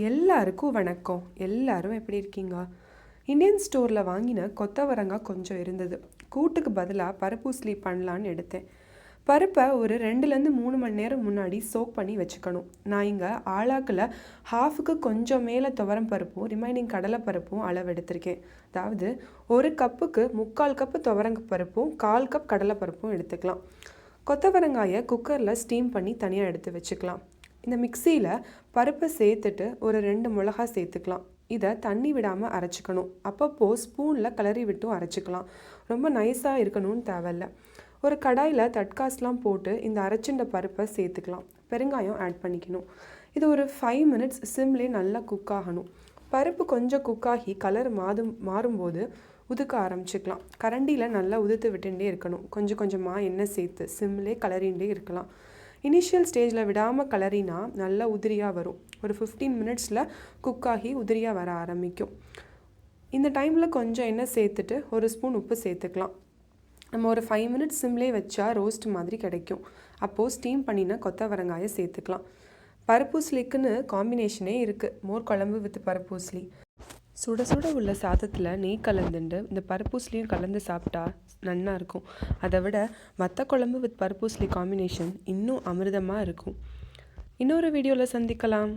எல்லாருக்கும் வணக்கம். எல்லாரும் எப்படி இருக்கீங்க? இந்தியன் ஸ்டோரில் வாங்கின கொத்தவரங்காய் கொஞ்சம் இருந்தது. கூட்டுக்கு பதிலாக பருப்பு உசிலி பண்ணலான்னு எடுத்தேன். பருப்பை ஒரு 2லேருந்து 3 மணி நேரம் முன்னாடி சோக் பண்ணி வச்சுக்கணும். நான் இங்கே ஆளாக்கில் ஹாஃபுக்கு கொஞ்சம் மேலே துவரம் பருப்பும் ரிமைனிங் கடலை பருப்பும் அளவு எடுத்திருக்கேன். அதாவது 1 கப்புக்கு 3/4 கப்பு துவரங்க பருப்பும் 1/4 கப் கடலை பருப்பும் எடுத்துக்கலாம். கொத்தவரங்காயை குக்கரில் ஸ்டீம் பண்ணி தனியாக எடுத்து வச்சுக்கலாம். இந்த மிக்சியில் பருப்பை சேர்த்துட்டு ஒரு 2 மிளகாய் சேர்த்துக்கலாம். இதை தண்ணி விடாமல் அரைச்சிக்கணும். அப்பப்போ ஸ்பூனில் கிளறி விட்டும் அரைச்சிக்கலாம். ரொம்ப நைஸாக இருக்கணும்னு தேவையில்லை. ஒரு கடாயில் தட்காஸ்லாம் போட்டு இந்த அரைச்சிண்ட பருப்பை சேர்த்துக்கலாம். பெருங்காயம் ஆட் பண்ணிக்கணும். இது ஒரு 5 மினிட்ஸ் சிம்லேயே நல்லா குக் ஆகணும். பருப்பு கொஞ்சம் குக்காகி கலர் மாறும்போது உதுக்க ஆரம்பிச்சிக்கலாம். கரண்டியில் நல்லா உதுத்து விட்டுட்டே இருக்கணும். கொஞ்சம் கொஞ்சமாக எண்ணெய் சேர்த்து சிம்லேயே கலரிண்டே இருக்கலாம். இனிஷியல் ஸ்டேஜில் விடாமல் கலரினா நல்லா உதிரியாக வரும். ஒரு 15 மினிட்ஸில் குக்காகி உதிரியாக வர ஆரம்பிக்கும். இந்த டைமில் கொஞ்சம் எண்ணெய் சேர்த்துட்டு 1 ஸ்பூன் உப்பு சேர்த்துக்கலாம். நம்ம ஒரு 5 மினிட்ஸ் சிம்லேயே வச்சா ரோஸ்ட் மாதிரி கிடைக்கும். அப்போது ஸ்டீம் பண்ணின கொத்தவரங்காயை சேர்த்துக்கலாம். பருப்பு உசிலிக்குன்னு காம்பினேஷனே இருக்குது. மோர் குழம்பு வித் பருப்பு உசிலி. சுட சுட உள்ள சாதத்தில் நெய் கலந்துண்டு இந்த பருப்பூசிலியும் கலந்து சாப்பிட்டா நல்லா இருக்கும். அதை விட வத்த குழம்பு வித் பருப்பூசிலி காம்பினேஷன் இன்னும் அமிர்தமாக இருக்கும். இன்னொரு வீடியோவில் சந்திக்கலாம்.